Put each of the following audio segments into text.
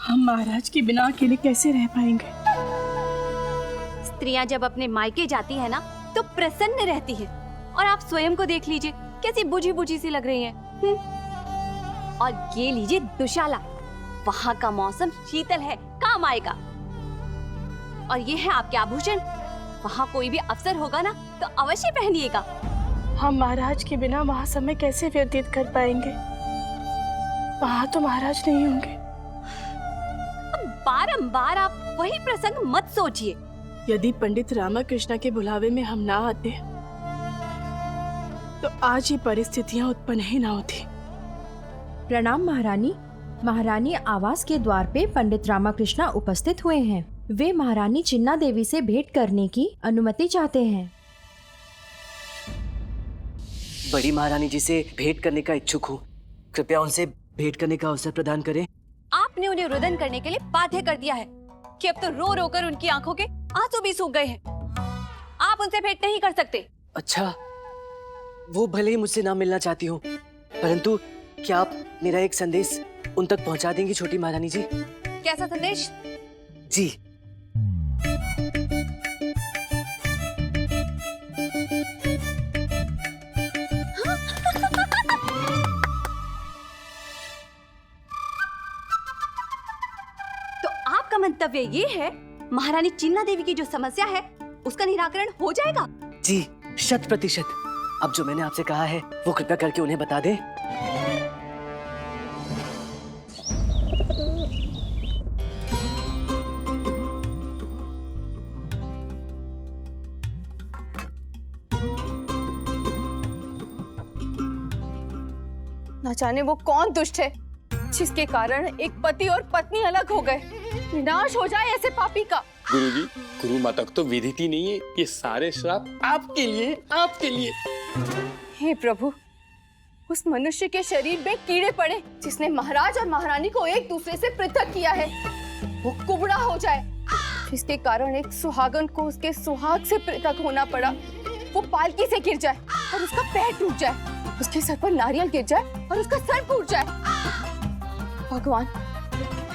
हम महाराज के बिना अकेले कैसे रह पाएंगे? स्त्रियां जब अपने मायके जाती है ना तो प्रसन्न रहती है, और आप स्वयं को देख लीजिए कैसी बुझी बुझी सी लग रही हैं। और ये लीजिए दुशाला, वहाँ का मौसम शीतल है, काम आएगा। और ये है आपके आभूषण, वहाँ कोई भी अवसर होगा ना तो अवश्य पहनिएगा। हम महाराज के बिना वहाँ समय कैसे व्यतीत कर पाएंगे? वहाँ तो महाराज नहीं होंगे। अब बारंबार आप वही प्रसंग मत सोचिए। यदि पंडित रामकृष्ण के बुलावे में हम ना आते तो आज ये परिस्थितियाँ उत्पन्न ही ना होती। प्रणाम महारानी। महारानी आवास के द्वार पे पंडित रामकृष्ण उपस्थित हुए हैं। वे महारानी चिन्ना देवी से भेंट करने की अनुमति चाहते हैं। बड़ी महारानी जी से भेंट करने का इच्छुक हूँ, कृपया उनसे भेंट करने का अवसर प्रदान करें। आपने उन्हें रुदन करने के लिए बाध्य कर दिया है कि अब तो रो रो कर उनकी आंखों के आंसू भी सूख गए हैं। आप उनसे भेंट नहीं कर सकते। अच्छा, वो भले ही मुझसे ना मिलना चाहती हो, परंतु क्या आप मेरा एक संदेश उन तक पहुंचा देंगी छोटी महारानी जी? कैसा संदेश? जी, तो आपका मंतव्य ये है महारानी चिन्ना देवी की जो समस्या है उसका निराकरण हो जाएगा? जी, 100%। अब जो मैंने आपसे कहा है वो कृपया करके उन्हें बता दें। न जाने वो कौन दुष्ट है जिसके कारण एक पति और पत्नी अलग हो गए। विनाश हो जाए ऐसे पापी का। गुरुजी, गुरु माता को तो विदित ही नहीं है। ये सारे श्राप आपके लिए, आपके लिए। हे प्रभु, उस मनुष्य के शरीर में कीड़े पड़े जिसने महाराज और महारानी को एक दूसरे से पृथक किया है। वो कुबड़ा हो जाए जिसके कारण एक सुहागन को उसके सुहाग से पृथक होना पड़ा। वो पालकी से गिर जाए और उसका पैर टूट जाए, उसके सर पर नारियल गिर जाए और उसका सर फूट जाए। भगवान,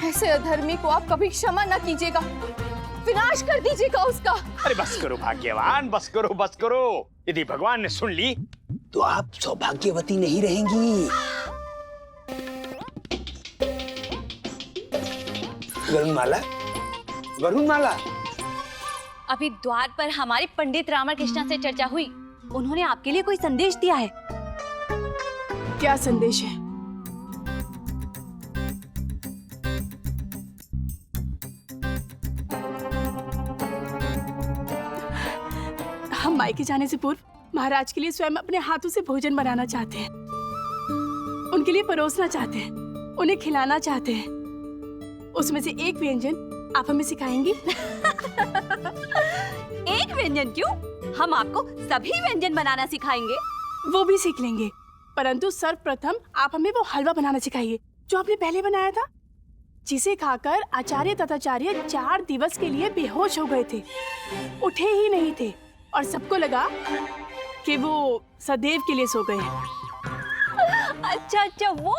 ऐसे अधर्मी को आप कभी क्षमा न कीजिएगा, विनाश कर दीजिएगा उसका। अरे बस करो भाग्यवान, बस करो बस करो। यदि भगवान ने सुन ली तो आप सौभाग्यवती नहीं रहेंगी। वरुणमाला, वरुणमाला। अभी द्वार पर हमारे पंडित रामकृष्ण से चर्चा हुई। उन्होंने आपके लिए कोई संदेश दिया है। क्या संदेश है? हम मायके जाने से पूर्व महाराज के लिए स्वयं अपने हाथों से भोजन बनाना चाहते हैं, उनके लिए परोसना चाहते हैं, उन्हें खिलाना चाहते हैं। उसमें से एक व्यंजन आप हमें सिखाएंगी? एक व्यंजन क्यों, हम आपको सभी व्यंजन बनाना सिखाएंगे। वो भी सीख लेंगे, परंतु सर्वप्रथम आप हमें वो हलवा बनाना सिखाइए जो आपने पहले बनाया था, जिसे खाकर आचार्य तथाचार्य 4 दिवस के लिए बेहोश हो गए थे, उठे ही नहीं थे और सबको लगा कि वो सदैव के लिए सो गए हैं। अच्छा अच्छा, वो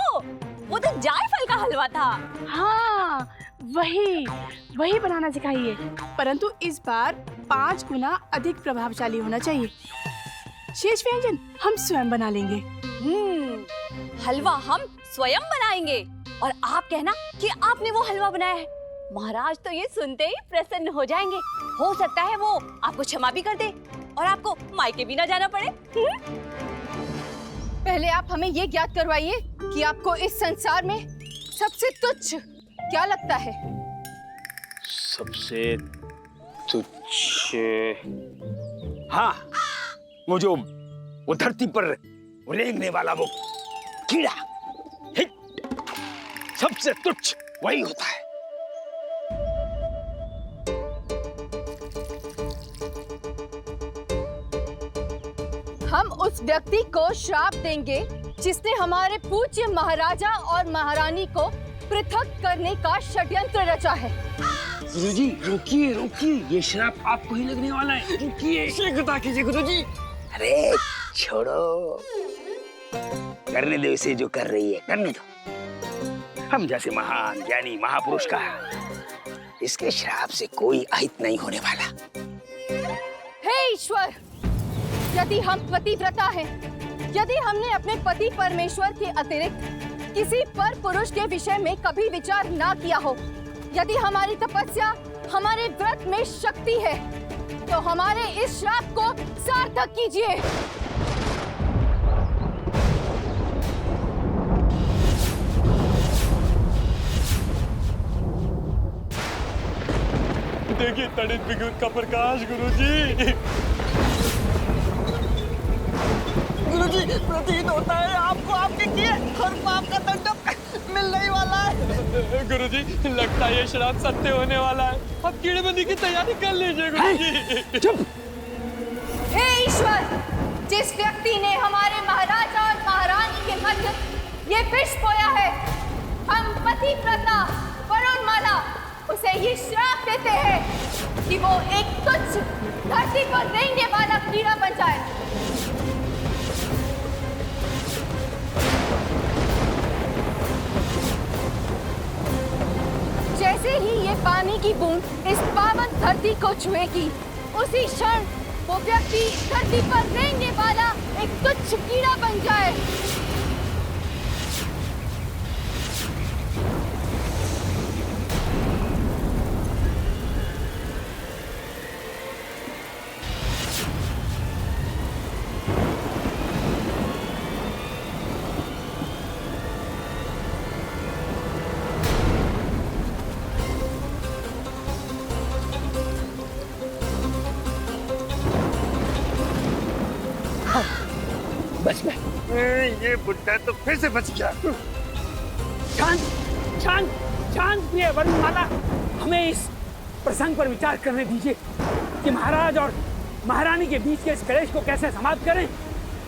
तो जायफल का हलवा था। हाँ, वही बनाना सिखाइए, परंतु इस बार 5 गुना अधिक प्रभावशाली होना चाहिए। शेष व्यंजन हम स्वयं बना लेंगे। हलवा हम स्वयं बनाएंगे और आप कहना कि आपने वो हलवा बनाया है। महाराज तो ये सुनते ही प्रसन्न हो जाएंगे। हो सकता है वो आपको क्षमा भी कर दे और आपको मायके भी ना जाना पड़े। पहले आप हमें ये ज्ञात करवाइए कि आपको इस संसार में सबसे तुच्छ क्या लगता है? सबसे तुच्छ, हाँ, वो धरती पर रेंगने वाला वो कीड़ा, सबसे तुच्छ वही होता है। हम उस व्यक्ति को श्राप देंगे जिसने हमारे पूज्य महाराजा और महारानी को पृथक करने का षड्यंत्र रचा है। गुरुजी, रुकिए रुकिए, ये श्राप आपको ही लगने वाला है। रुकिए, शीघ्रता कीजिए गुरुजी। अरे छोड़ो, करने दो इसे जो कर रही है, करने दो। हम जैसे महान ज्ञानी महापुरुष का इसके श्राप से कोई अहित नहीं होने वाला। हे ईश्वर, यदि हम पतिव्रता हैं, यदि हमने अपने पति परमेश्वर के अतिरिक्त किसी पर पुरुष के विषय में कभी विचार ना किया हो, यदि हमारी तपस्या, हमारे व्रत में शक्ति है, तो हमारे इस श्राप को सार्थक कीजिए। देखिए तड़ित बिगुल का प्रकाश गुरुजी। गुरुजी, प्रतीत होता है आपको आपके किए हर पाप का दंड मिलने ही वाला है। गुरुजी, लगता है ये श्राप सत्य होने वाला है। अब कीड़ेबंदी की तैयारी कर लीजिए गुरुजी। चुप। हे ईश्वर, जिस व्यक्ति ने हमारे महाराजा और महारानी के मध्य ये विष बोया है, हम पतिव्रता वरुणमाला उसे ये श्राप देते हैं कि वो एक तुच्छ धरती पर रेंगने वाला कीड़ा बन जाए। जैसे ही ये पानी की बूंद इस पावन धरती को छुएगी, उसी क्षण वो व्यक्ति धरती पर रेंगने वाला एक तुच्छ कीड़ा बन जाए। बच गए। ये बुड्ढा तो फिर से बच गया। शांत शांत शांत प्रिय वरुणमाला, हमें इस प्रसंग पर विचार करने दीजिए कि महाराज और महारानी के बीच के इस कलेश को कैसे समाप्त करें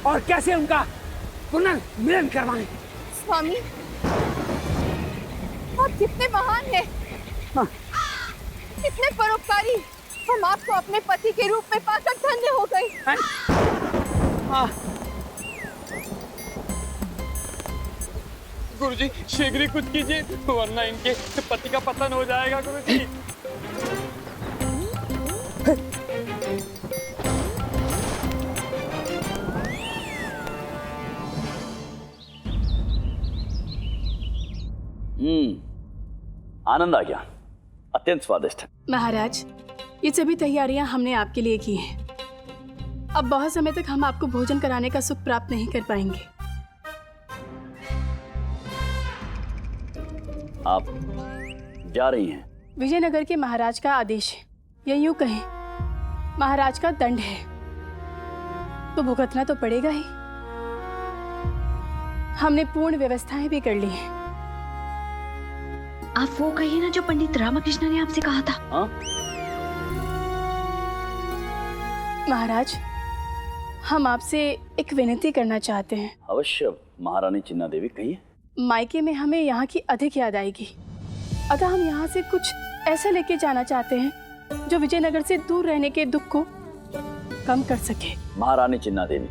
और कैसे उनका पुनर्मिलन करवाएं। स्वामी, आप कितने महान हैं, हाँ। कितने परोपकारी। हम आपको अपने पति के रूप में पाकर धन्य हो गए। गुरुजी, शीघ्र ही कुछ कीजिए, वरना इनके पति का पतन हो जाएगा गुरुजी। आनंद आ गया, अत्यंत स्वादिष्ट। महाराज, ये सभी तैयारियां हमने आपके लिए की हैं। अब बहुत समय तक हम आपको भोजन कराने का सुख प्राप्त नहीं कर पाएंगे। आप जा रही हैं? विजयनगर के महाराज का आदेश है, या यूं कहें महाराज का दंड है, तो भुगतना तो पड़ेगा ही। हमने पूर्ण व्यवस्थाएं भी कर ली हैं। आप वो कहिए ना जो पंडित रामकृष्ण ने आपसे कहा था। हाँ? महाराज, हम आपसे एक विनती करना चाहते हैं। अवश्य महारानी चिन्ना देवी, कहिए। मायके में हमें यहाँ की अधिक याद आएगी, अतः हम यहाँ से कुछ ऐसा लेके जाना चाहते हैं जो विजयनगर से दूर रहने के दुख को कम कर सके। महारानी चिन्ना देवी,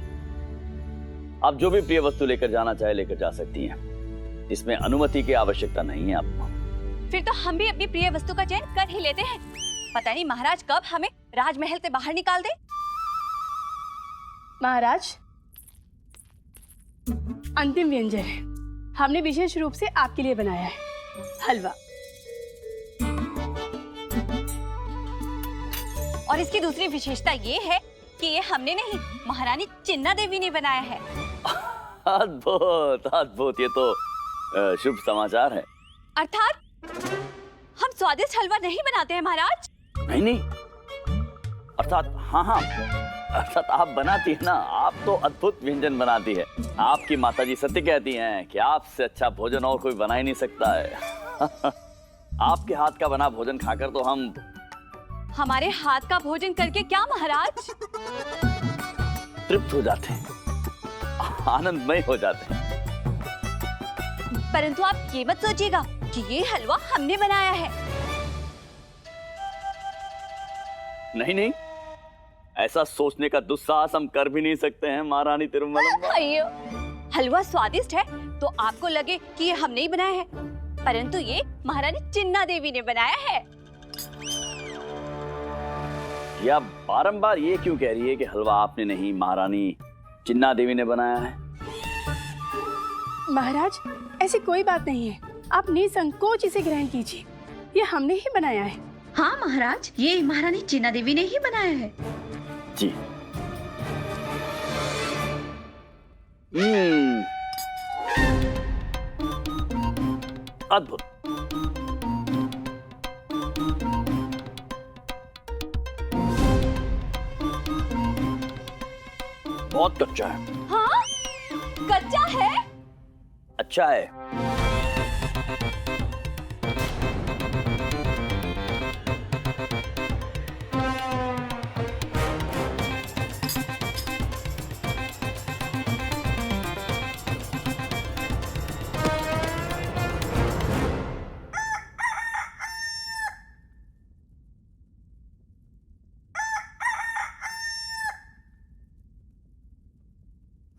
आप जो भी प्रिय वस्तु लेकर जाना चाहे लेकर जा सकती हैं। इसमें अनुमति की आवश्यकता नहीं है आपको। फिर तो हम भी अपनी प्रिय वस्तु का चयन कर ही लेते हैं। पता नहीं महाराज कब हमें राजमहल से बाहर निकाल दे। महाराज, अंतिम व्यंजन है, हमने विशेष रूप से आपके लिए बनाया है, हलवा। और इसकी दूसरी विशेषता ये है कि ये हमने नहीं, महारानी चिन्ना देवी ने बनाया है। अद्भुत अद्भुत, ये तो शुभ समाचार है। अर्थात हम स्वादिष्ट हलवा नहीं बनाते हैं महाराज। नहीं नहीं, अर्थात हाँ, अर्थात आप बनाती है ना, आप तो अद्भुत व्यंजन बनाती है। आपकी माताजी सत्य कहती हैं कि आपसे अच्छा भोजन और कोई बना ही नहीं सकता है। आपके हाथ का बना भोजन खाकर तो हम हमारे हाथ का भोजन करके क्या महाराज? तृप्त हो जाते हैं, आनंदमय हो जाते हैं। परंतु आप ये मत सोचिएगा कि ये हलवा हमने बनाया है। नहीं नहीं, ऐसा सोचने का दुस्साहस हम कर भी नहीं सकते हैं महारानी तिरुमलम्बा। हलवा स्वादिष्ट है तो आपको लगे कि ये हमने ही बनाया है, परंतु ये महारानी चिन्ना देवी ने बनाया है। या बारंबार ये क्यों कह रही है कि हलवा आपने नहीं, महारानी चिन्ना देवी ने बनाया है? महाराज, ऐसी कोई बात नहीं है, आप निसंकोच इसे ग्रहण कीजिए, ये हमने ही बनाया है। हाँ महाराज, ये महारानी चिन्ना देवी ने ही बनाया है। जी। अद्भुत। बहुत कच्चा है। हाँ, कच्चा है। अच्छा है।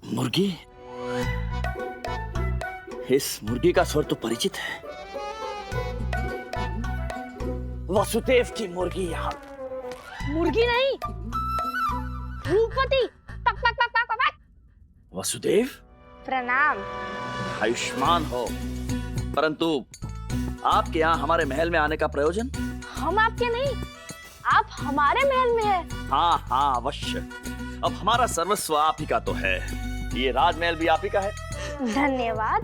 मुर्गी? इस मुर्गी का स्वर तो परिचित है। वसुदेव की मुर्गी यहाँ। मुर्गी नहीं, रूपवती। पक पक पक पक पक। वसुदेव, प्रणाम। आयुष्मान हो। परंतु आपके यहाँ हमारे महल में आने का प्रयोजन? हम आपके नहीं, आप हमारे महल में हैं। हाँ हाँ अवश्य। अब हमारा सर्वस्व आप ही का तो है। ये राजमहल भी आप ही का है। धन्यवाद,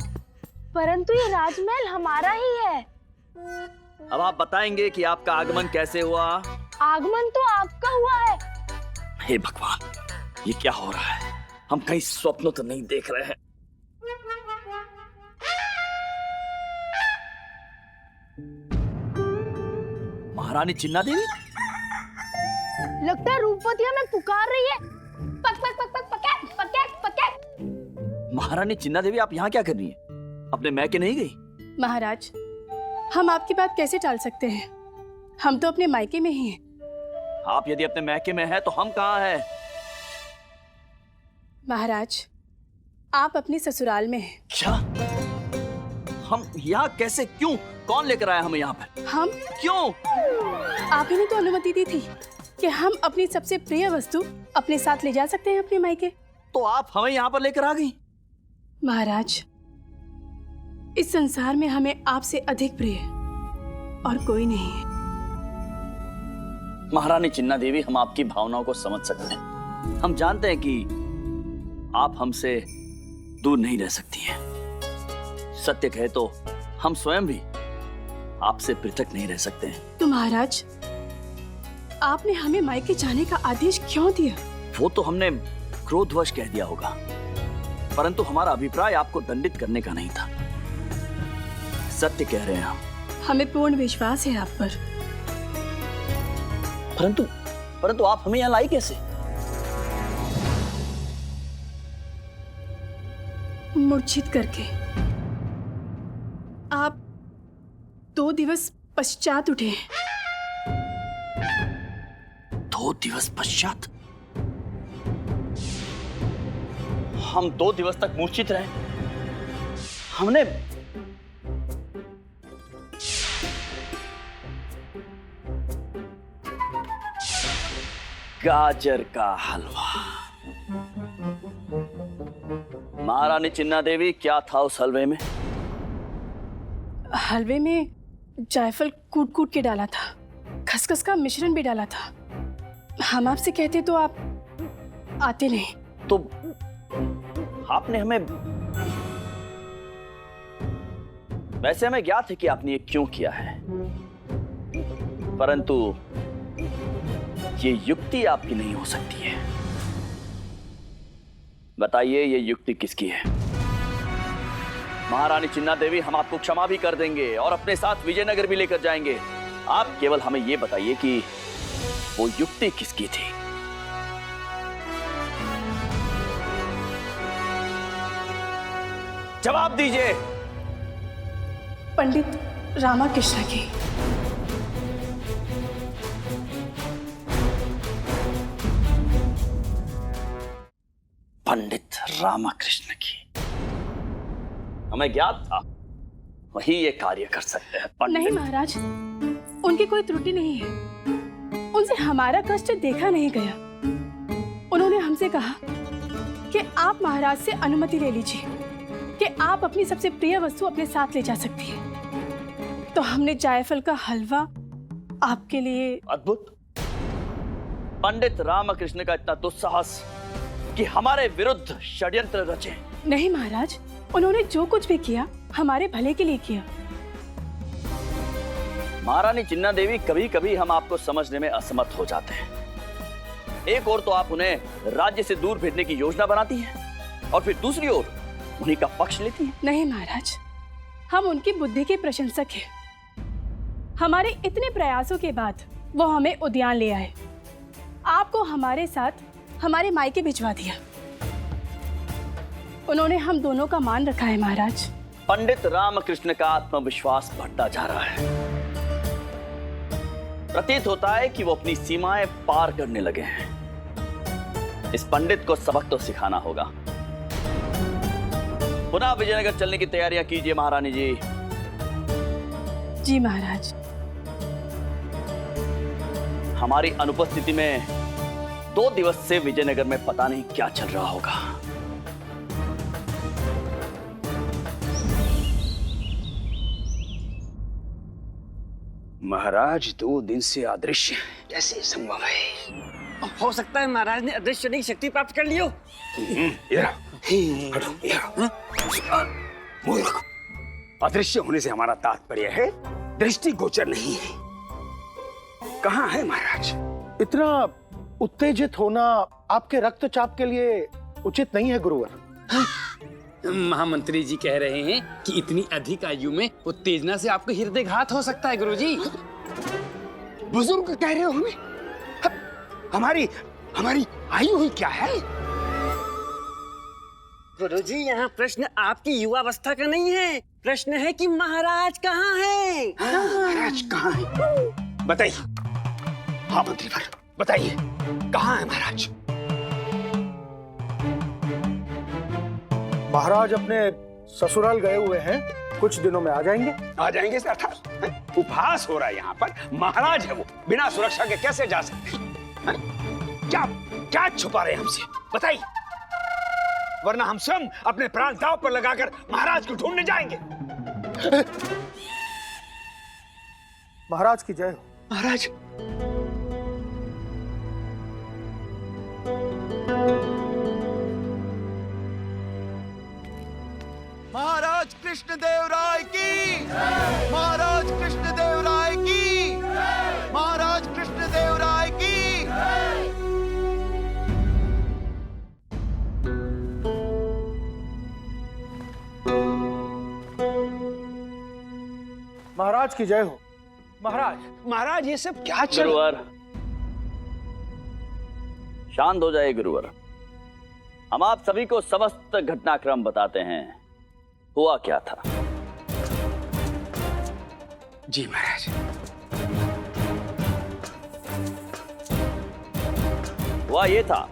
परंतु ये राजमहल हमारा ही है। अब आप बताएंगे कि आपका आगमन कैसे हुआ? आगमन तो आपका हुआ है। हे भगवान, ये क्या हो रहा है? हम कहीं स्वप्न तो नहीं देख रहे हैं? महारानी चिन्ना देवी? लगता है रूपवती हमें पुकार रही है। पक पक पक पक पक पक पक। महारानी चिन्ना देवी, आप यहाँ क्या कर रही हैं? अपने मैके नहीं गई? महाराज, हम आपकी बात कैसे टाल सकते हैं, हम तो अपने मायके में ही हैं। आप यदि अपने मैके में हैं तो हम कहाँ हैं? महाराज, आप अपने ससुराल में हैं। क्या? हम यहाँ कैसे, क्यों, कौन लेकर आया हमें यहाँ पर? हम? क्यों? आप ही ने तो अनुमति दी थी कि हम अपनी सबसे प्रिय वस्तु अपने साथ ले जा सकते हैं अपने मायके। तो आप हमें यहाँ पर लेकर आ गई? महाराज, इस संसार में हमें आपसे अधिक प्रिय और कोई नहीं है। महारानी चिन्ना देवी, हम आपकी भावनाओं को समझ सकते हैं। हम जानते हैं कि आप हमसे दूर नहीं रह सकती हैं। सत्य कहे तो हम स्वयं भी आपसे पृथक नहीं रह सकते हैं। तो महाराज, आपने हमें मायके जाने का आदेश क्यों दिया? वो तो हमने क्रोधवश कह दिया होगा, परंतु हमारा अभिप्राय आपको दंडित करने का नहीं था। सत्य कह रहे हैं हम। हमें पूर्ण विश्वास है आप पर। परंतु आप हमें यहाँ लाई कैसे? मूर्छित करके। आप 2 दिवस पश्चात उठे। 2 दिवस पश्चात? हम 2 दिवस तक मूर्छित रहे। हमने गाजर का हलवा। महारानी चिन्ना देवी, क्या था उस हलवे में? हलवे में जायफल कूट कूट के डाला था, खसखस का मिश्रण भी डाला था। हम आपसे कहते तो आप आते नहीं। तो आपने हमें, वैसे हमें ज्ञात है कि आपने ये क्यों किया है, परंतु ये युक्ति आपकी नहीं हो सकती है। बताइए, ये युक्ति किसकी है? महारानी चिन्ना देवी, हम आपको क्षमा भी कर देंगे और अपने साथ विजयनगर भी लेकर जाएंगे। आप केवल हमें ये बताइए कि वो युक्ति किसकी थी? जवाब दीजिए। पंडित रामाकृष्ण की। पंडित रामाकृष्ण की। हमें ज्ञात था वही ये कार्य कर सकते हैं। नहीं महाराज, उनकी कोई त्रुटि नहीं है। उनसे हमारा कष्ट देखा नहीं गया। उन्होंने हमसे कहा कि आप महाराज से अनुमति ले लीजिए कि आप अपनी सबसे प्रिय वस्तु अपने साथ ले जा सकती हैं। तो हमने जायफल का हलवा आपके लिए। अद्भुत। पंडित रामकृष्ण का इतना दुस्साहस कि हमारे विरुद्ध षड्यंत्र रचे। नहीं महाराज, उन्होंने जो कुछ भी किया हमारे भले के लिए किया। महारानी चिन्ना देवी, कभी कभी हम आपको समझने में असमर्थ हो जाते हैं। एक ओर तो आप उन्हें राज्य से दूर भेजने की योजना बनाती हैं और फिर दूसरी ओर उन्हीं का पक्ष लेती हैं। नहीं महाराज, हम उनकी बुद्धि के प्रशंसक हैं। हमारे इतने प्रयासों के बाद वो हमें उद्यान ले आए, आपको हमारे साथ हमारे मायके भिजवा दिया। उन्होंने हम दोनों का मान रखा है महाराज। पंडित रामकृष्ण का आत्मविश्वास बढ़ता जा रहा है। प्रतीत होता है कि वो अपनी सीमाएं पार करने लगे हैं। इस पंडित को सबक तो सिखाना होगा। पुनः विजयनगर चलने की तैयारियां कीजिए महारानी जी। जी महाराज। हमारी अनुपस्थिति में 2 दिवस से विजयनगर में पता नहीं क्या चल रहा होगा। महाराज 2 दिन से अदृश्य हैं। कैसे संभव है? हो सकता है महाराज ने अदृश्य की शक्ति प्राप्त कर ली हो। मूर्ख, अदृश्य होने से हमारा तात्पर्य है दृष्टिगोचर नहीं है। कहाँ है महाराज? इतना उत्तेजित होना आपके रक्तचाप के लिए उचित नहीं है गुरुवर। महामंत्री जी कह रहे हैं कि इतनी अधिक आयु में उत्तेजना से आपको हृदयघात हो सकता है गुरुजी। बुजुर्ग कह रहे हो हमें? हमारी आयु ही क्या है? गुरुजी, यहाँ प्रश्न आपकी युवावस्था का नहीं है। प्रश्न है कि महाराज कहाँ हैं? महाराज कहाँ हैं? बताइए। हाँ मंत्री पर बताइए, कहाँ है महाराज? महाराज अपने ससुराल गए हुए हैं, कुछ दिनों में आ जाएंगे। आ जाएंगे से अर्थात उपहास हो रहा है यहाँ पर। महाराज है वो, बिना सुरक्षा के कैसे जा सकते हैं? क्या क्या छुपा रहे हैं हमसे? बताइए, वरना हम स्वयं अपने प्राण दांव पर लगाकर महाराज को ढूंढने जाएंगे। महाराज की जय हो। महाराज, महाराज कृष्णदेव राय की, महाराज कृष्णदेव राय की, महाराज कृष्णदेव राय की। महाराज की जय हो। महाराज ये सब क्या चल? गुरुवर, शांत हो जाइए गुरुवर। हम आप सभी को समस्त घटनाक्रम बताते हैं। हुआ क्या था? जी महाराज। हुआ ये था,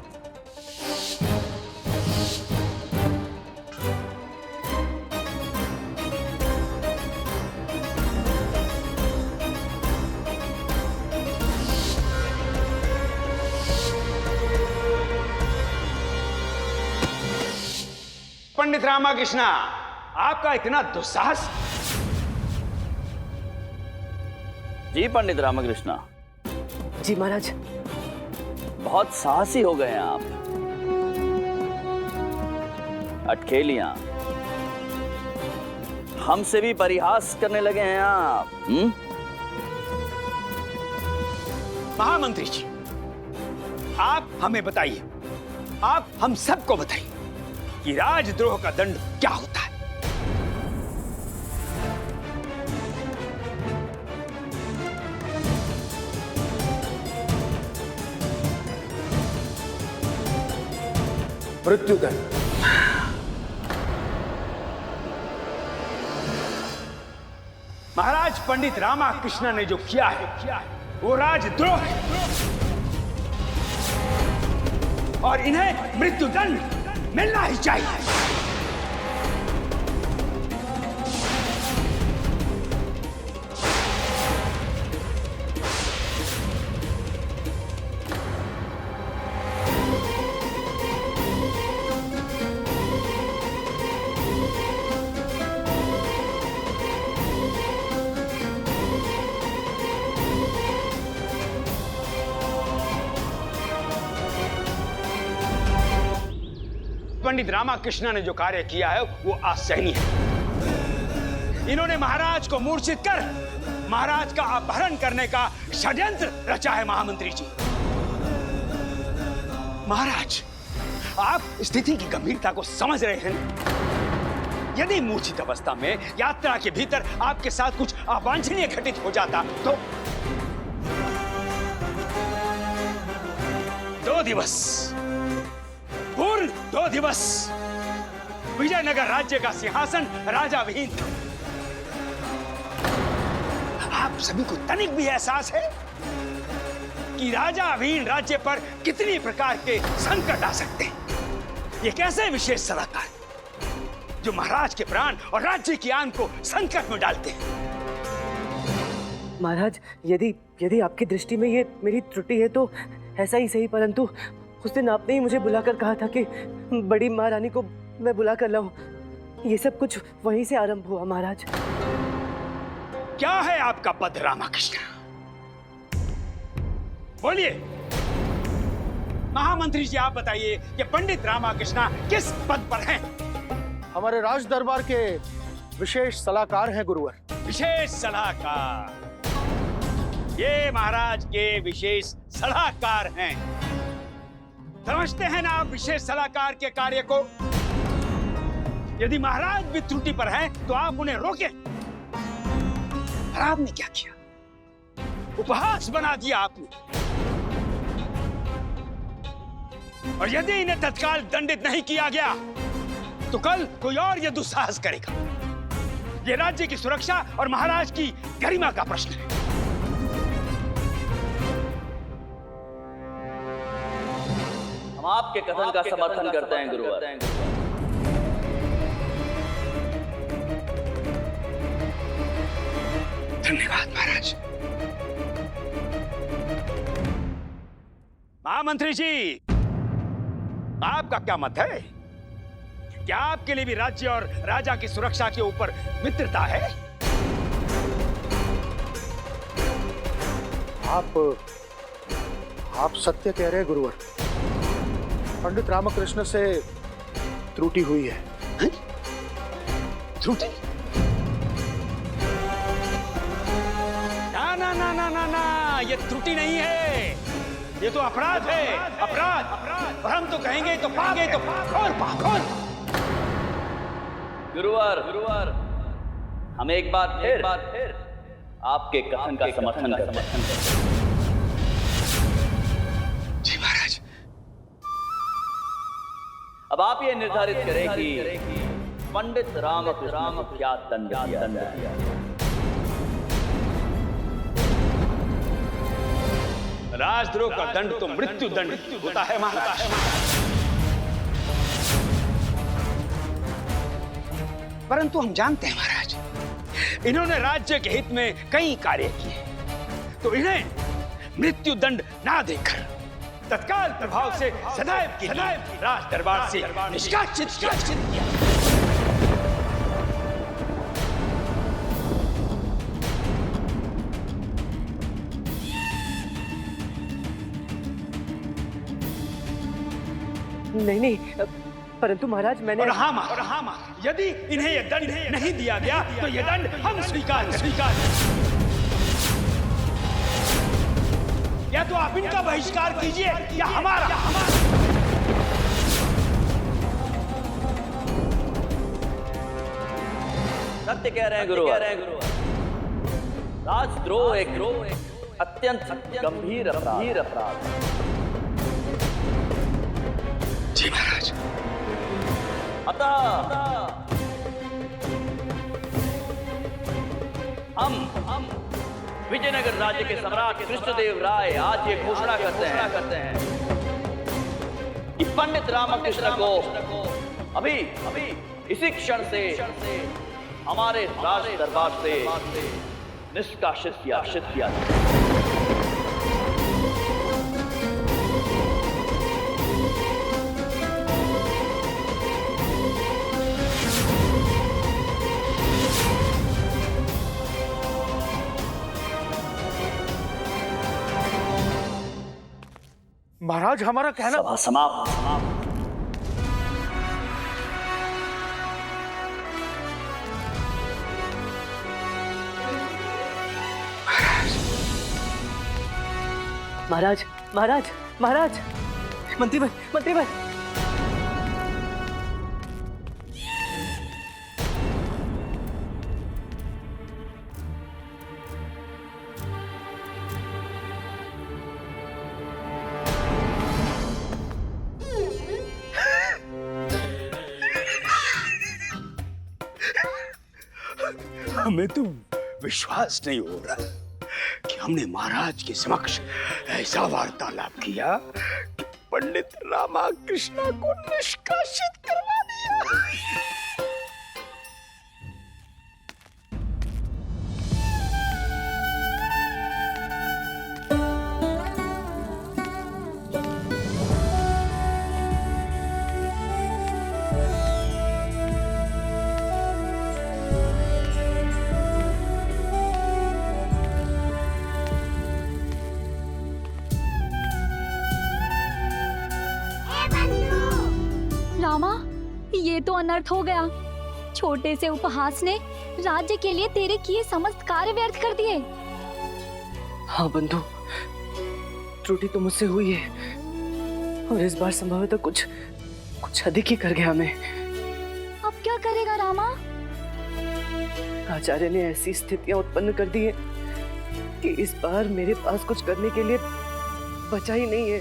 पंडित रामकृष्णा, आपका इतना दुस्साहस? जी पंडित रामकृष्णा। जी महाराज। बहुत साहसी हो गए हैं आप। अटखेलियां, हमसे भी परिहास करने लगे हैं आप। महामंत्री जी, आप हमें बताइए, आप हम सबको बताइए कि राजद्रोह का दंड क्या होता है? मृत्युदंड। महाराज, पंडित रामकृष्ण ने जो किया है वो राजद्रोह है और इन्हें मृत्युदंड मिलना ही चाहिए। पंडित रामाकृष्ण ने जो कार्य किया है वो असहनीय है। इन्होंने महाराज को मूर्छित कर महाराज का अपहरण करने का षड्यंत्र रचा है महामंत्री जी। महाराज, आप स्थिति की गंभीरता को समझ रहे हैं? यदि मूर्छित अवस्था में यात्रा के भीतर आपके साथ कुछ अवांछनीय घटित हो जाता तो 2 दिवस, पूर्ण 2 दिवस विजयनगर राज्य का सिंहासन राजा विहीन था। आप सभी को तनिक भी एहसास है कि राजा विहीन राज्य पर कितनी प्रकार के संकट आ सकते हैं? ये कैसे विशेष सलाहकार जो महाराज के प्राण और राज्य की आन को संकट में डालते हैं? महाराज, यदि आपकी दृष्टि में ये मेरी त्रुटि है तो ऐसा ही सही, परंतु उस दिन आपने ही मुझे बुलाकर कहा था कि बड़ी महारानी को मैं बुला कर लाऊं। ये सब कुछ वहीं से आरंभ हुआ महाराज। क्या है आपका पद रामाकृष्ण? बोलिए महामंत्री जी, आप बताइए कि पंडित रामाकृष्ण किस पद पर हैं? हमारे राज दरबार के विशेष सलाहकार हैं गुरुवर। विशेष सलाहकार? ये महाराज के विशेष सलाहकार हैं। समझते हैं ना आप विशेष सलाहकार के कार्य को? यदि महाराज भी त्रुटि पर हैं तो आप उन्हें रोकें। और आपने क्या किया? उपहास बना दिया आपने। और यदि इन्हें तत्काल दंडित नहीं किया गया तो कल कोई और यह दुस्साहस करेगा। यह राज्य की सुरक्षा और महाराज की गरिमा का प्रश्न है। हम आपके कथन का समर्थन करते हैं गुरुवर। धन्यवाद महाराज। महामंत्री जी, आपका क्या मत है? क्या आपके लिए भी राज्य और राजा की सुरक्षा के ऊपर मित्रता है? आप सत्य कह रहे हैं गुरुवर। पंडित रामकृष्ण से त्रुटि हुई है। त्रुटि? ना ना ना ना ना ना, ये त्रुटि नहीं है, ये तो अपराध है। अपराध। और हम तो कहेंगे तो पागे तो खोल। गुरुवर, हम एक बार फिर आपके कथन का समर्थन करते हैं। जी महाराज। अब आप ये निर्धारित करें कि पंडित रामकृष्ण को क्या दंड दिया जाए। राजद्रोह का दंड तो मृत्यु दंड होता है महाराज। परंतु हम जानते हैं महाराज, इन्होंने राज्य के हित में कई कार्य किए, तो इन्हें मृत्यु दंड ना देकर तत्काल प्रभाव से सदैव के लिए राज दरबार से निष्कासित किया। नहीं, परंतु महाराज मैंने और हाँ महाराज, यदि इन्हें यह दंड नहीं दिया गया तो यह दंड हम स्वीकार या तो आप इनका बहिष्कार कीजिए या हमारा। सत्य कह रहे हैं गुरुवर। राजद्रोह एक अत्यंत गंभीर अपराध। जी महाराज। अतः हम विजयनगर राज्य के सम्राट कृष्णदेव राय आज ये घोषणा करते हैं कि पंडित रामकृष्ण को अभी इसी क्षण से हमारे राज दरबार से निष्कासित किया। महाराज, हमारा कहना सभा समाप्त। महाराज महाराज महाराज, मंत्रीवर मंत्रीवर। हमें तो विश्वास नहीं हो रहा कि हमने महाराज के समक्ष ऐसा वार्तालाप किया कि पंडित रामाकृष्ण को निष्कासित करवा दिया। रामा, ये तो अनर्थ हो गया। छोटे से उपहास ने राज्य के लिए तेरे किए समस्त कार्य व्यर्थ कर दिए। हाँ बंधु, त्रुटि तो मुझसे हुई है और इस बार संभवतः कुछ अधिक ही कर गया मैं। अब क्या करेगा रामा? आचार्य ने ऐसी स्थितियां उत्पन्न कर दी है कि इस बार मेरे पास कुछ करने के लिए बचा ही नहीं है।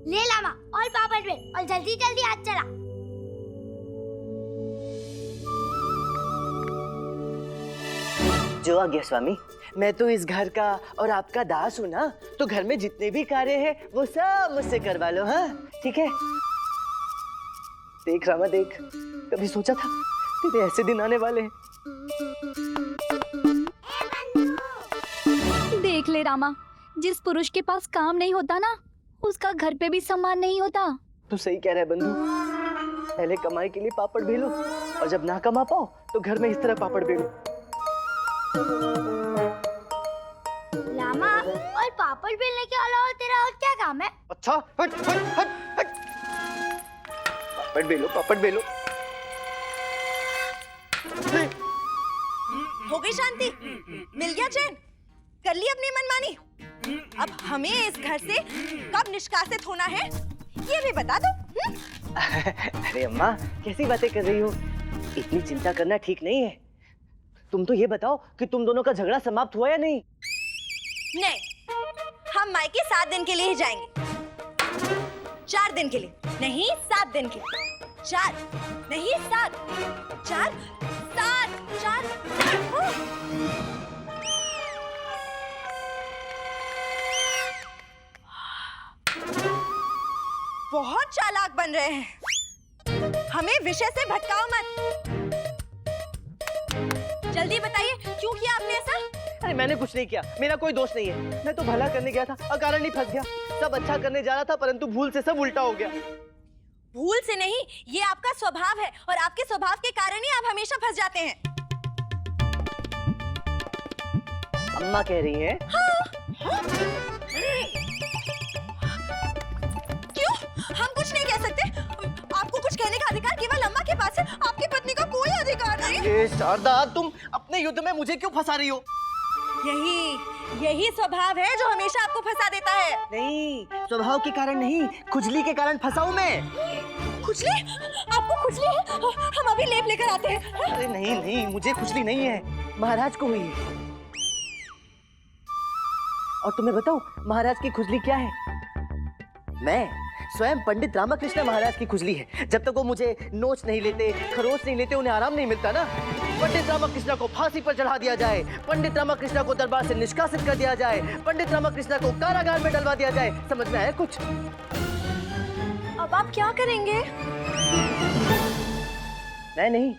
ले लामा और पापड़ में और जल्दी जल्दी हाथ चला। जो आज्ञा स्वामी। मैं तो इस घर का और आपका दास हूँ ना, तो घर में जितने भी कार्य हैं वो सब मुझसे करवा लो। हाँ ठीक है। देख रामा देख, कभी सोचा था तेरे ऐसे दिन आने वाले हैं। देख ले रामा, जिस पुरुष के पास काम नहीं होता ना, उसका घर पे भी सम्मान नहीं होता। तू सही कह रहा है बंधु। पहले कमाई के लिए पापड़ बेलो और जब ना कमा पाओ तो घर में इस तरह पापड़ बेलो। लामा, और पापड़ बेलने के अलावा तेरा और क्या काम है? अच्छा हट हट हट हट। पापड़ बेलो। हो गई शांति? मिल गया चैन? कर ली अपनी मनमानी? अब हमें इस घर से कब निष्कासित होना है ये भी बता दो। अरे अम्मा, कैसी बातें कर रही हो? इतनी चिंता करना ठीक नहीं है। तुम तो ये बताओ कि तुम दोनों का झगड़ा समाप्त हुआ या नहीं? नहीं, हम मायके 7 दिन के लिए ही जाएंगे। 4 दिन के लिए नहीं, 7 दिन के लिए। 4 नहीं 7, 4 7 4। बहुत चालाक बन रहे हैं। हमें विषय से भटकाओ मत। जल्दी बताइए क्यों किया आपने ऐसा? अरे मैंने कुछ नहीं किया, मेरा कोई दोष नहीं है। मैं तो भला करने गया था, अकारण ही फंस गया। सब अच्छा करने जा रहा था परंतु भूल से सब उल्टा हो गया। भूल से नहीं, ये आपका स्वभाव है और आपके स्वभाव के कारण ही आप हमेशा फंस जाते हैं। अम्मा कह रही हैं। हाँ। क्यों? हम कुछ नहीं कह सकते? आपको कुछ कहने का अधिकार केवल अम्मा के पास है, आपकी पत्नी का कोई अधिकार नहीं। ये शारदा, तुम अपने युद्ध में मुझे क्यों फंसा रही हो? यही स्वभाव है जो हमेशा आपको फंसा देता है। नहीं, स्वभाव के कारण नहीं, खुजली के कारण फंसा हूं मैं। खुजली? आपको खुजली है? हम अभी लेप लेकर आते हैं। अरे नहीं, मुझे खुजली नहीं है, महाराज को हुई है। और तुम्हें बताऊं महाराज की खुजली क्या है? मैं स्वयं पंडित रामाकृष्ण महाराज की खुजली है। जब तक वो मुझे नोच नहीं लेते, खरोच नहीं लेते, उन्हें आराम नहीं मिलता ना। पंडित रामाकृष्ण को फांसी पर चढ़ा दिया जाए, पंडित रामाकृष्ण को दरबार से निष्कासित कर दिया जाए, पंडित रामाकृष्ण को कारागार में डलवा दिया जाए। समझ में आया कुछ? अब आप क्या करेंगे? मैं नहीं,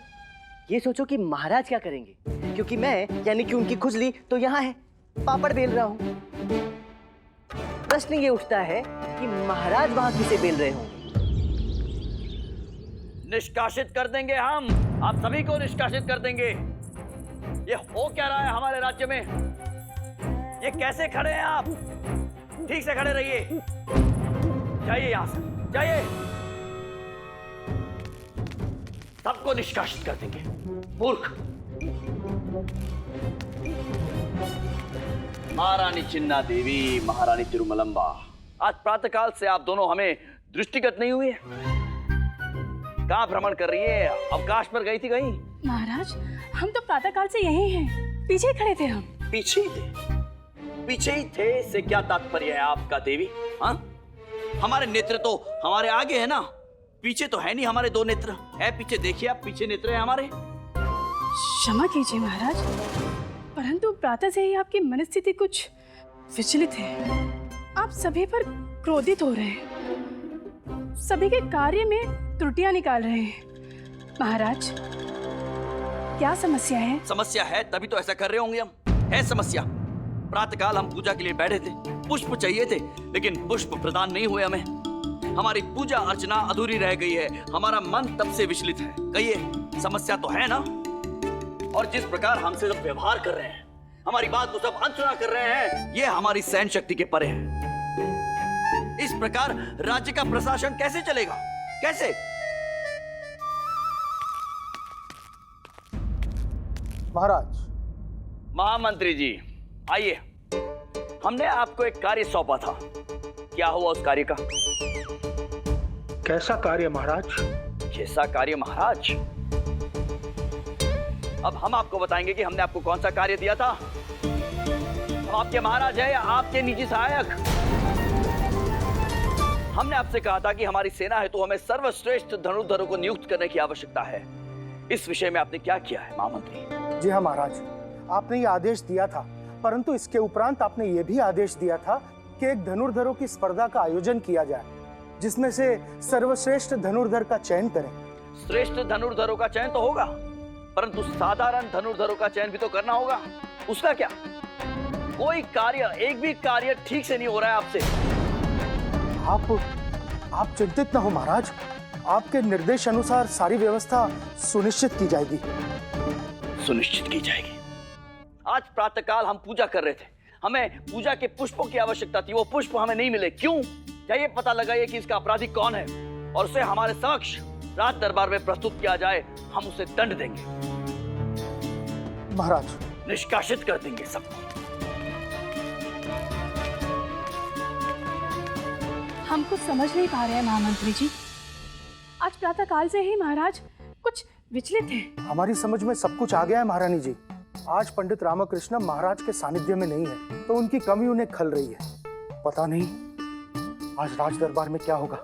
ये सोचो कि महाराज क्या करेंगे, क्योंकि मैं यानी कि उनकी खुजली तो यहाँ है, पापड़ बेल रहा हूँ। प्रश्न ये उठता है कि महाराज वहां किसे बेल रहे होंगे? निष्कासित कर देंगे हम, आप सभी को निष्कासित कर देंगे। ये हो क्या रहा है हमारे राज्य में? ये कैसे खड़े हैं आप? ठीक से खड़े रहिए। जाइए यहां से, जाइए। सबको निष्कासित कर देंगे। मूर्ख। महारानी चिन्ना देवी, महारानी तिरुमलंबा, आज प्रातःकाल से आप दोनों हमें दृष्टिगत नहीं हुए। कहां भ्रमण कर रही है? अवकाश पर गई थी कहीं? महाराज, हम तो प्रातःकाल से यही हैं, पीछे ही खड़े थे हम। पीछे ही थे? पीछे ही थे से क्या तात्पर्य है आपका देवी? हाँ, हमारे नेत्र तो हमारे आगे है ना, पीछे तो है नहीं हमारे दो नेत्र। है पीछे, देखिए आप, पीछे नेत्र है हमारे। क्षमा कीजिए महाराज, परंतु प्रातः से ही आपकी मनस्थिति कुछ विचलित है। आप सभी पर क्रोधित हो रहे हैं, सभी के कार्य में त्रुटियां निकाल रहे हैं। महाराज, क्या समस्या है? समस्या है तभी तो ऐसा कर रहे होंगे हम। है समस्या। प्रातःकाल हम पूजा के लिए बैठे थे, पुष्प चाहिए थे, लेकिन पुष्प प्रदान नहीं हुए हमें। हमारी पूजा अर्चना अधूरी रह गई है, हमारा मन तब से विचलित है। कहिए, समस्या तो है ना? और जिस प्रकार हमसे सब व्यवहार कर रहे हैं, हमारी बात को सब अनसुना कर रहे हैं, ये हमारी सहन शक्ति के परे है। इस प्रकार राज्य का प्रशासन कैसे चलेगा? कैसे? महाराज। महामंत्री जी, आइए। हमने आपको एक कार्य सौंपा था, क्या हुआ उस कार्य का? कैसा कार्य महाराज? कैसा कार्य महाराज? अब हम आपको बताएंगे कि हमने आपको कौन सा कार्य दिया था। हम आपके महाराज हैं या आपके निजी सहायक? हमने आपसे कहा था कि हमारी सेना है तो हमें सर्वश्रेष्ठ धनुर्धरों को नियुक्त करने की आवश्यकता है। इस विषय में आपने क्या किया है महामंत्री? जी हाँ महाराज, आपने ये आदेश दिया था, परंतु इसके उपरांत आपने ये भी आदेश दिया था कि एक धनुर्धरों की स्पर्धा का आयोजन किया जाए, जिसमें से सर्वश्रेष्ठ धनुर्धर का चयन करें। श्रेष्ठ धनुर्धरों का चयन तो होगा, परंतु साधारण धनुर्धरों का चयन भी तो करना होगा। उसका क्या? कोई कार्य, एक भी कार्य ठीक से नहीं हो रहा है आपसे। आप चिंतित न हो महाराज, आपके निर्देश अनुसार सारी व्यवस्था सुनिश्चित की जाएगी। सुनिश्चित की जाएगी। आज प्रातःकाल हम पूजा कर रहे थे, हमें पूजा के पुष्पों की आवश्यकता थी, वो पुष्प हमें नहीं मिले। क्यों? चाहिए पता लगाइए कि इसका अपराधी कौन है और उसे हमारे समक्ष राज दरबार में प्रस्तुत किया जाए। हम उसे दंड देंगे महाराज, निष्कासित कर देंगे सबको। हम कुछ समझ नहीं पा रहे हैं महामंत्री जी, आज प्रातःकाल से ही महाराज कुछ विचलित है। हमारी समझ में सब कुछ आ गया है महारानी जी। आज पंडित रामकृष्ण महाराज के सानिध्य में नहीं है, तो उनकी कमी उन्हें खल रही है। पता नहीं आज राज दरबार में क्या होगा।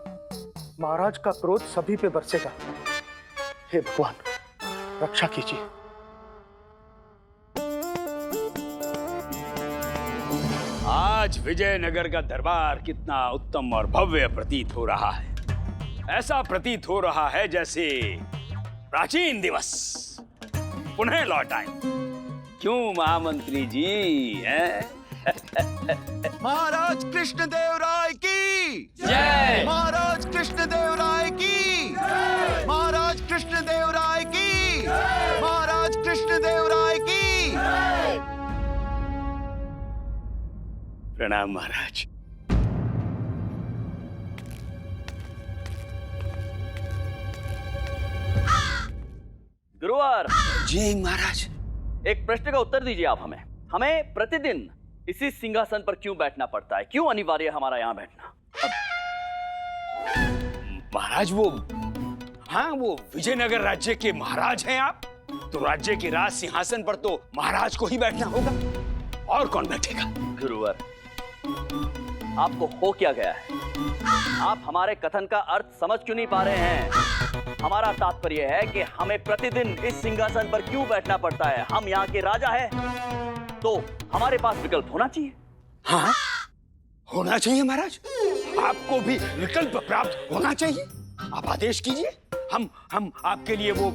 महाराज का क्रोध सभी पे बरसेगा। हे भगवान, रक्षा कीजिए। आज विजयनगर का दरबार कितना उत्तम और भव्य प्रतीत हो रहा है। ऐसा प्रतीत हो रहा है जैसे प्राचीन दिवस पुनः लौट आए। क्यों महामंत्री जी? महाराज कृष्णदेव राय की जय। महाराज कृष्णदेव राय की जय। महाराज कृष्णदेव राय की जय। महाराज कृष्णदेव राय की जय। प्रणाम महाराज। गुरुवार जय महाराज। एक प्रश्न का उत्तर दीजिए आप हमें। हमें प्रतिदिन इसी सिंहासन पर क्यों बैठना पड़ता है? क्यों अनिवार्य हमारा यहाँ बैठना? महाराज वो विजयनगर राज्य के महाराज हैं आप, तो राज्य के राज सिंहासन पर तो महाराज को ही बैठना होगा, और कौन बैठेगा? गुरुवर, आपको हो क्या गया है? आप हमारे कथन का अर्थ समझ क्यों नहीं पा रहे हैं? हमारा तात्पर्य है कि हमें प्रतिदिन इस सिंहासन पर क्यों बैठना पड़ता है। हम यहाँ के राजा हैं, तो हमारे पास विकल्प होना चाहिए। हाँ, होना चाहिए महाराज। आपको भी विकल्प प्राप्त होना चाहिए। आप आदेश कीजिए, हम आपके लिए वो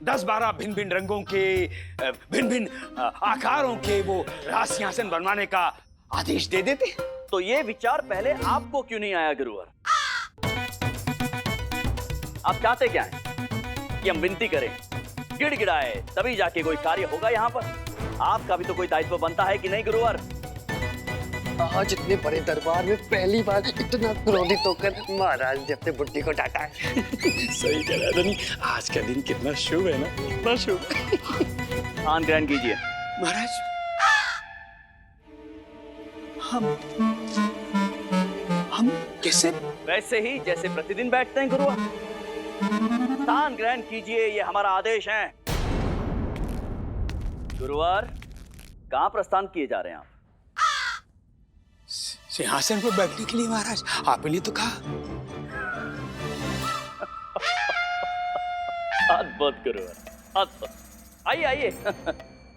10-12 भिन्न भिन्न रंगों के, भिन्न भिन्न आकारों के वो राज सिंहासन बनवाने का आदेश दे देते। तो ये विचार पहले आपको क्यों नहीं आया गुरुवर? आप चाहते क्या हैं? कि हम विनती करें, गिड़गिड़ाए, तभी जाके कोई कार्य होगा यहाँ पर? आपका भी तो कोई दायित्व बनता है कि नहीं गुरुवर? आज इतने बड़े दरबार में पहली बार इतना क्रोधित होकर महाराज ने अपने बुड्ढी को डांटा है। सही कह रहा धनी, आज का दिन कितना शुभ है ना, कितना शुभ। खान ग्रहण कीजिए। महाराज हम कैसे? वैसे ही जैसे प्रतिदिन बैठते हैं गुरुवर। स्थान ग्रहण कीजिए, ये हमारा आदेश है। गुरुवर, कहाँ प्रस्थान किए जा रहे हैं आप? सिंहासन पर बैठने के लिए महाराज, आपने तो कहा। अद्भुत गुरुवर, अद्भुत। आइए आइए,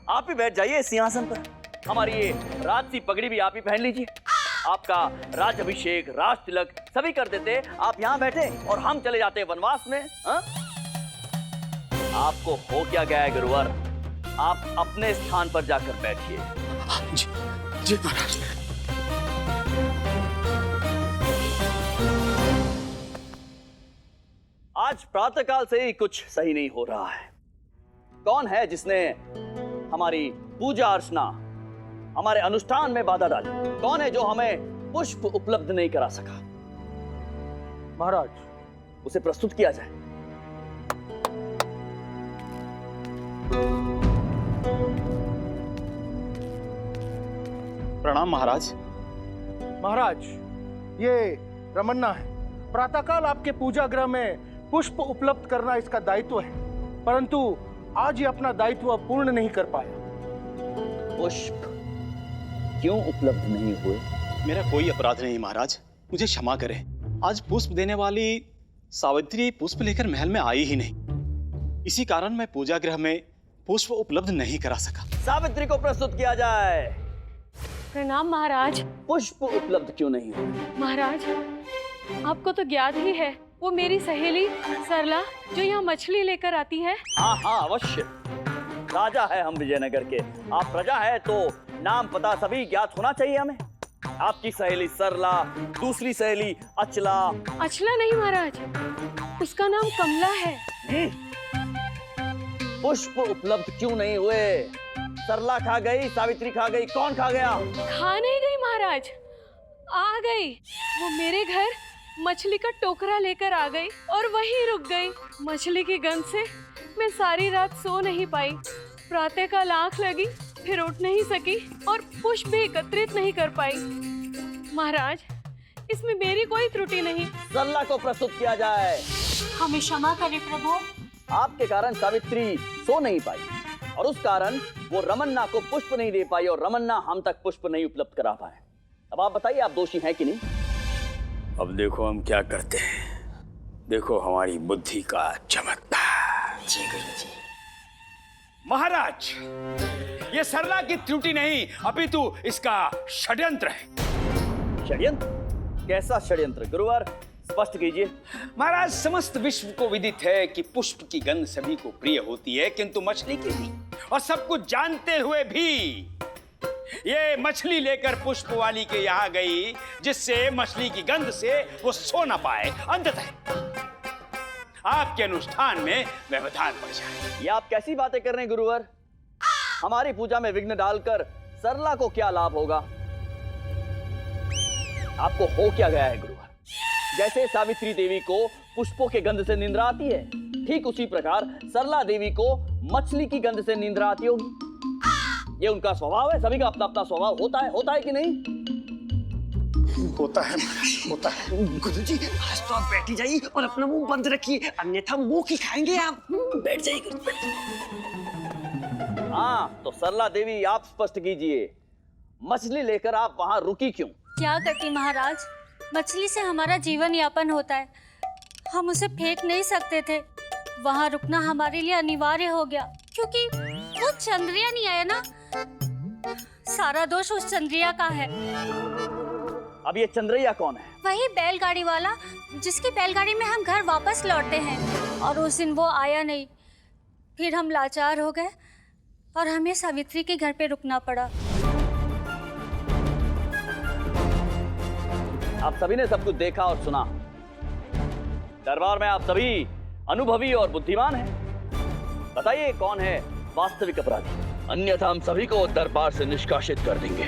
आप ही बैठ जाइए सिंहासन पर। हमारी ये राजसी पगड़ी भी आप ही पहन लीजिए। आपका राज अभिषेक, राज तिलक सभी कर देते, आप यहाँ बैठे और हम चले जाते वनवास में। हा? आपको हो क्या गया है गुरुवर? आप अपने स्थान पर जाकर बैठिए। जी जी महाराज। आज प्रातःकाल से ही कुछ सही नहीं हो रहा है। कौन है जिसने हमारी पूजा अर्चना, हमारे अनुष्ठान में बाधा डाली? कौन है जो हमें पुष्प उपलब्ध नहीं करा सका? महाराज, उसे प्रस्तुत किया जाए। प्रणाम महाराज। महाराज, ये रमन्ना है। प्रातःकाल आपके पूजा गृह में पुष्प उपलब्ध करना इसका दायित्व है, परंतु आज ये अपना दायित्व पूर्ण नहीं कर पाया। पुष्प क्यों उपलब्ध नहीं हुए? मेरा कोई अपराध नहीं महाराज, मुझे क्षमा करें। आज पुष्प देने वाली सावित्री पुष्प लेकर महल में आई ही नहीं, इसी कारण मैं पूजा गृह में पुष्प उपलब्ध नहीं करा सका। सावित्री को प्रस्तुत किया जाए। प्रणाम महाराज। पुष्प उपलब्ध क्यों नहीं हुए? महाराज, आपको तो ज्ञात ही है, वो मेरी सहेली सरला जो यहाँ मछली लेकर आती है। हाँ हाँ अवश्य, राजा है हम विजयनगर के, आप प्रजा है तो नाम पता सभी ज्ञात होना चाहिए हमें। आपकी सहेली सरला, दूसरी सहेली अचला। अचला नहीं महाराज, उसका नाम कमला है। पुष्प उपलब्ध क्यों नहीं हुए? सरला खा गई, सावित्री खा गई, कौन खा गया? खा नहीं गई महाराज, आ गई। वो मेरे घर मछली का टोकरा लेकर आ गई और वहीं रुक गई। मछली की गंध से मैं सारी रात सो नहीं पाई। प्रातःकाल आंख लगी, फिर उठ नहीं सकी और पुष्प भी एकत्रित नहीं कर पाई। महाराज, इसमें मेरी कोई त्रुटि नहीं। सरला को प्रस्तुत किया जाए। हमें क्षमा करें प्रभु। आपके कारण सावित्री सो नहीं पाई और उस कारण वो रमन्ना को पुष्प नहीं दे पाई और रमन्ना हम तक पुष्प नहीं उपलब्ध करा पाए। अब आप बताइए, आप दोषी हैं कि नहीं? अब देखो हम क्या करते हैं, देखो हमारी बुद्धि का चमत्कार। जी गुरुजी। महाराज, ये सरला की त्रुटि नहीं अपितु इसका षड्यंत्र है। षड्यंत्र? कैसा षड्यंत्र गुरुवर, स्पष्ट कीजिए। महाराज, समस्त विश्व को विदित है कि पुष्प की गंध सभी को प्रिय होती है, किंतु मछली की नहीं। और सब कुछ जानते हुए भी ये मछली लेकर पुष्प वाली के यहाँ गई, जिससे मछली की गंध से वो सो न पाए। अंततः आपके अनुष्ठान में व्यवधान पड़ जाए। ये आप कैसी बातें कर रहे हैं गुरुवर? हमारी पूजा में विघ्न डालकर सरला को क्या लाभ होगा? आपको हो क्या गया है गुरुवर? जैसे सावित्री देवी को पुष्पों के गंध से निंद्रा आती है, ठीक उसी प्रकार सरला देवी को मछली की गंध से निंद्रा आती होगी। ये उनका स्वभाव है, सभी का अपना अपना स्वभाव होता है कि नहीं? होता है महाराज, होता है। गुरुजी, आज तो आप बैठ ही जाइए और अपना मुंह बंद रखिए, अन्यथा मुंह की खाएंगे आप। बैठ जाइए गुरुजी। हाँ, तो सरला देवी आप स्पष्ट कीजिए, मछली लेकर आप वहाँ रुकी क्यों? क्या करती महाराज, मछली से हमारा जीवन यापन होता है, हम उसे फेंक नहीं सकते थे। वहाँ रुकना हमारे लिए अनिवार्य हो गया, क्योंकि वो चंद्रिया नहीं आया ना। सारा दोष उस चंद्रिया का है। अब ये चंद्रिया कौन है? वही बैलगाड़ी वाला, जिसकी बैलगाड़ी में हम घर वापस लौटते हैं। और उस दिन वो आया नहीं, फिर हम लाचार हो गए और हमें सावित्री के घर पे रुकना पड़ा। आप सभी ने सब कुछ देखा और सुना। दरबार में आप सभी अनुभवी और बुद्धिमान हैं। बताइए कौन है वास्तविक अपराधी, अन्यथा हम सभी को दरबार से निष्कासित कर देंगे।